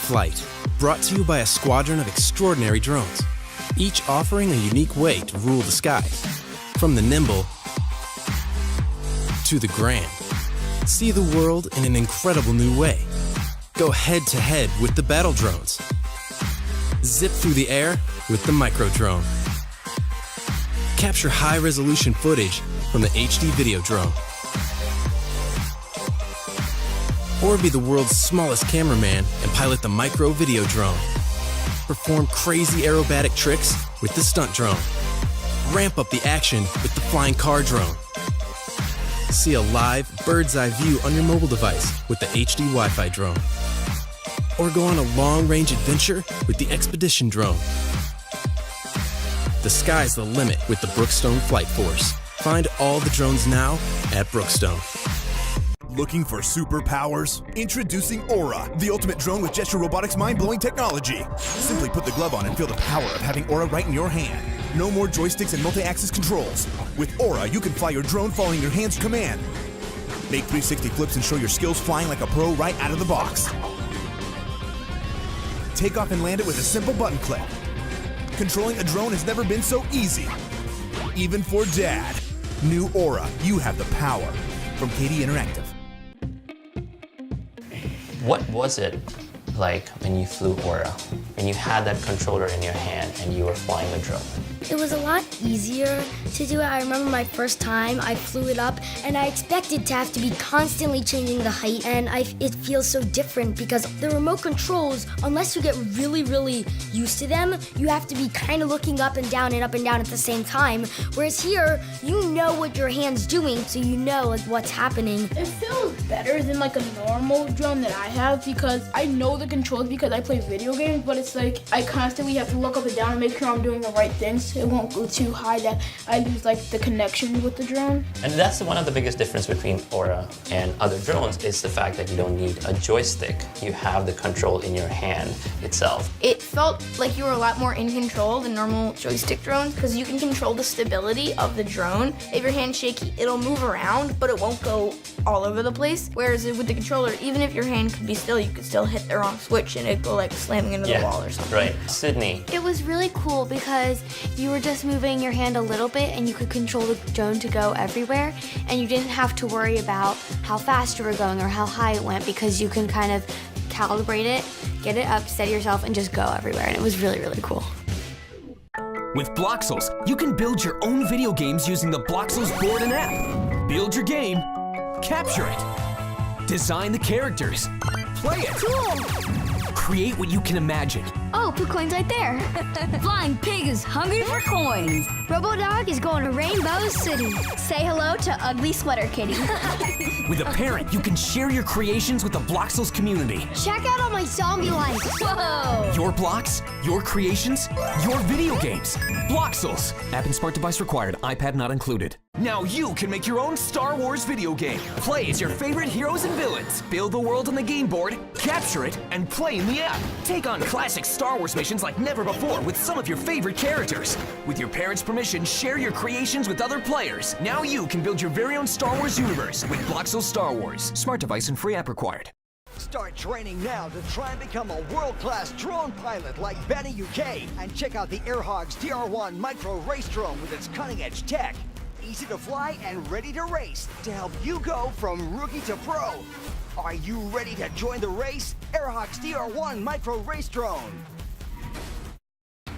Flight, brought to you by a squadron of extraordinary drones, each offering a unique way to rule the skies. From the nimble to the grand. See the world in an incredible new way. Go head to head with the battle drones. Zip through the air with the micro drone. Capture high-resolution footage from the HD video drone. Or be the world's smallest cameraman and pilot the micro video drone. Perform crazy aerobatic tricks with the stunt drone. Ramp up the action with the flying car drone. See a live, bird's-eye view on your mobile device with the HD Wi-Fi drone. Or go on a long-range adventure with the Expedition drone. The sky's the limit with the Brookstone Flight Force. Find all the drones now at Brookstone. Looking for superpowers? Introducing Aura, the ultimate drone with Gesture Robotics' mind-blowing technology. Simply put the glove on and feel the power of having Aura right in your hand. No more joysticks and multi-axis controls. With Aura, you can fly your drone following your hand's command. Make 360 flips and show your skills flying like a pro right out of the box. Take off and land it with a simple button click. Controlling a drone has never been so easy. Even for Dad. New Aura, you have the power. From KD Interactive. What was it like when you flew Aura? When you had that controller in your hand and you were flying a drone? It was a lot easier to do it. I remember my first time I flew it up and I expected to have to be constantly changing the height, and it feels so different because the remote controls, unless you get really used to them, you have to be kind of looking up and down at the same time. Whereas here, you know what your hand's doing, so you know like what's happening. It feels better than like a normal drone that I have because I know the controls because I play video games, but it's like I constantly have to look up and down and make sure I'm doing the right things. It won't go too high that I lose like the connection with the drone. And that's one of the biggest difference between Aura and other drones is the fact that you don't need a joystick. You have the control in your hand itself. It felt like you were a lot more in control than normal joystick drones because you can control the stability of the drone. If your hand's shaky, it'll move around, but it won't go all over the place. Whereas with the controller, even if your hand could be still, you could still hit the wrong switch and it'd go like slamming into the wall or something. Right. Sydney. It was really cool because you were just moving your hand a little bit and you could control the drone to go everywhere, and you didn't have to worry about how fast you were going or how high it went because you can kind of calibrate it, get it up, steady yourself, and just go everywhere, and it was really cool. With Bloxels, you can build your own video games using the Bloxels board and app. Build your game, capture it, design the characters, play it. Cool! Create what you can imagine. Oh, put coins right there. Flying Pig is hungry for coins. RoboDog is going to Rainbow City. Say hello to Ugly Sweater Kitty. With a parent, you can share your creations with the Bloxels community. Check out all my zombie lights. Whoa! Your blocks, your creations, your video games. Bloxels. App and smart device required. iPad not included. Now you can make your own Star Wars video game. Play as your favorite heroes and villains. Build the world on the game board, capture it, and play in the app. Take on classic Star Wars missions like never before with some of your favorite characters. With your parents' permission, share your creations with other players. Now you can build your very own Star Wars universe with Bloxels Star Wars. Smart device and free app required. Start training now to try and become a world-class drone pilot like Benny UK. And check out the AirHogs DR1 Micro Race Drone with its cutting-edge tech. Easy to fly and ready to race to help you go from rookie to pro. Are you ready to join the race? AirHogs DR1 Micro Race Drone.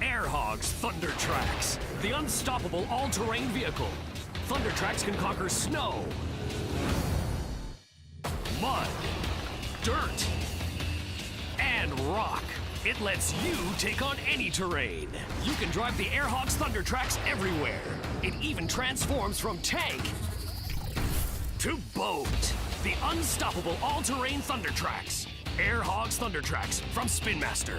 AirHogs Thunder Tracks, the unstoppable all-terrain vehicle. Thunder Tracks can conquer snow, mud, dirt, and rock. It lets you take on any terrain. You can drive the AirHogs Thunder Tracks everywhere. It even transforms from tank to boat. The unstoppable all-terrain Thunder Tracks. AirHogs Thunder Tracks from Spin Master.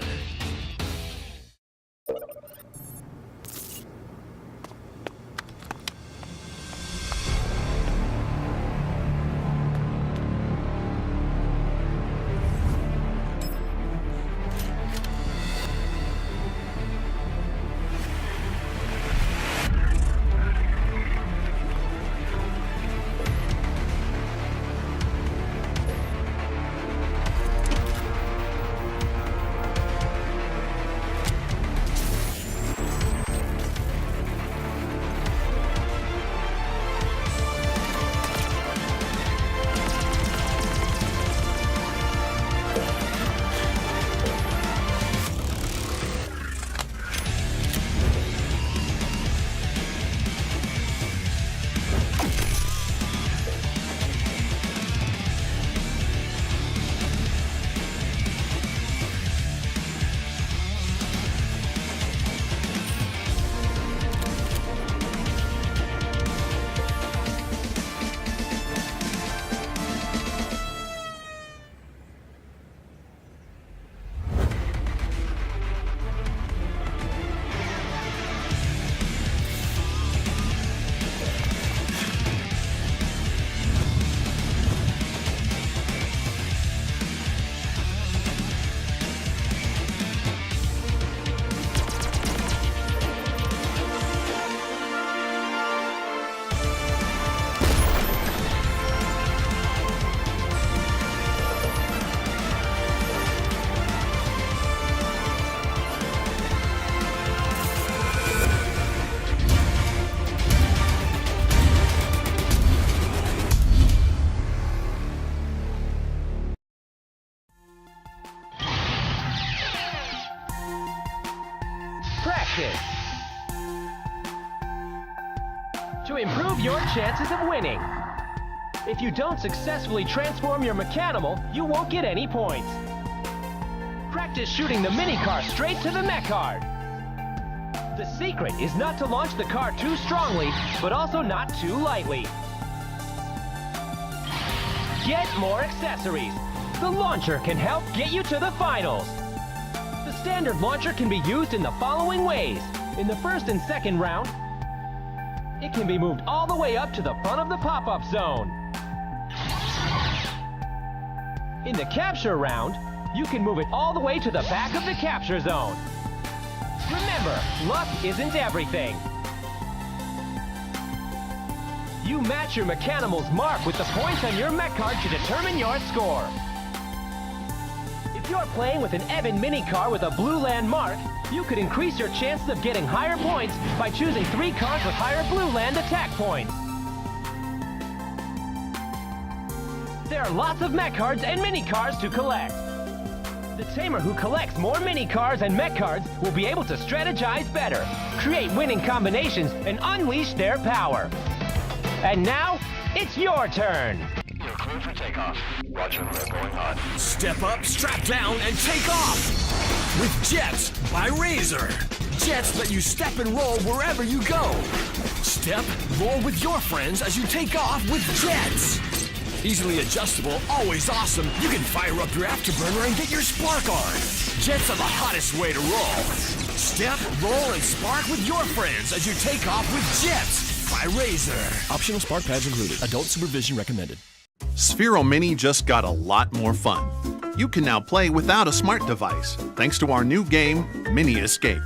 to improve your chances of winning. If you don't successfully transform your mechanimal, you won't get any points. Practice shooting the mini car straight to the mech card. The secret is not to launch the car too strongly, but also not too lightly. Get more accessories. The launcher can help get you to the finals. The standard launcher can be used in the following ways. In the first and second round, it can be moved all the way up to the front of the pop-up zone. In the capture round, you can move it all the way to the back of the capture zone. Remember, luck isn't everything. You match your mechanimal's mark with the points on your mech card to determine your score. If you're playing with an Evan mini car with a blue land mark, you could increase your chances of getting higher points by choosing 3 cars with higher blue land attack points. There are lots of mech cards and mini cars to collect. The tamer who collects more mini cars and mech cards will be able to strategize better, create winning combinations, and unleash their power. And now, it's your turn. You're clear for takeoff. Roger, we're going hot. Step up, strap down, and take off! With Jets by Razor. Jets let you step and roll wherever you go. Step, roll with your friends as you take off with Jets. Easily adjustable, always awesome. You can fire up your afterburner and get your spark on. Jets are the hottest way to roll. Step, roll, and spark with your friends as you take off with Jets by Razor. Optional spark pads included. Adult supervision recommended. Sphero Mini just got a lot more fun. You can now play without a smart device, thanks to our new game, Mini Escape.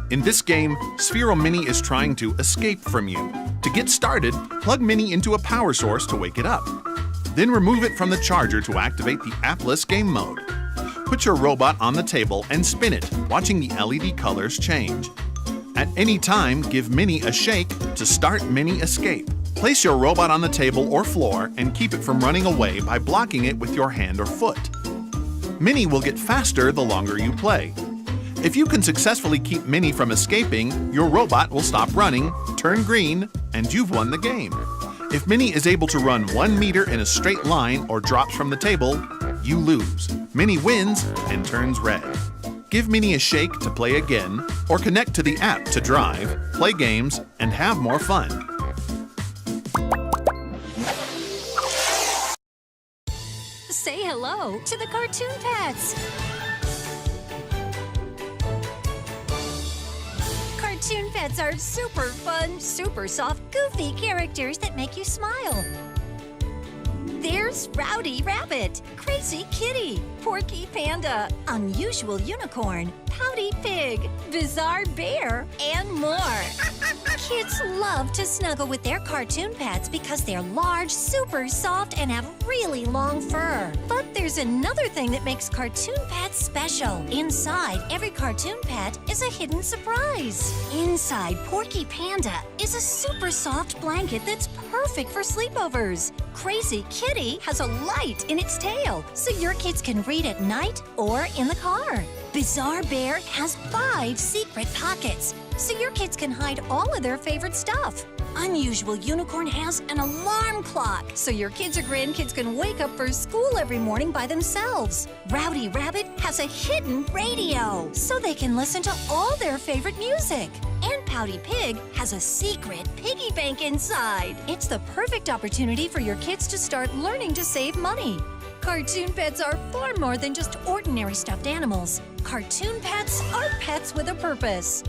In this game, Sphero Mini is trying to escape from you. To get started, plug Mini into a power source to wake it up. Then remove it from the charger to activate the appless game mode. Put your robot on the table and spin it, watching the LED colors change. At any time, give Mini a shake to start Mini Escape. Place your robot on the table or floor and keep it from running away by blocking it with your hand or foot. Mini will get faster the longer you play. If you can successfully keep Mini from escaping, your robot will stop running, turn green, and you've won the game. If Mini is able to run 1 meter in a straight line or drops from the table, you lose. Mini wins and turns red. Give Mini a shake to play again, or connect to the app to drive, play games, and have more fun. Say hello to the cartoon pets. Cartoon pets are super fun, super soft, goofy characters that make you smile. There's Rowdy Rabbit, Crazy Kitty, Porky Panda, Unusual Unicorn, Pouty Pig, Bizarre Bear, and more. Kids love to snuggle with their cartoon pets because they're large, super soft, and have really long fur. But there's another thing that makes cartoon pets special. Inside every cartoon pet is a hidden surprise. Inside Porky Panda is a super soft blanket that's perfect for sleepovers. Crazy Kitty has a light in its tail, so your kids can read at night or in the car. Bizarre Bear has 5 secret pockets, so your kids can hide all of their favorite stuff. Unusual Unicorn has an alarm clock, so your kids or grandkids can wake up for school every morning by themselves. Rowdy Rabbit has a hidden radio, so they can listen to all their favorite music. And Pouty Pig has a secret piggy bank inside. It's the perfect opportunity for your kids to start learning to save money. Cartoon pets are far more than just ordinary stuffed animals. Cartoon pets are pets with a purpose.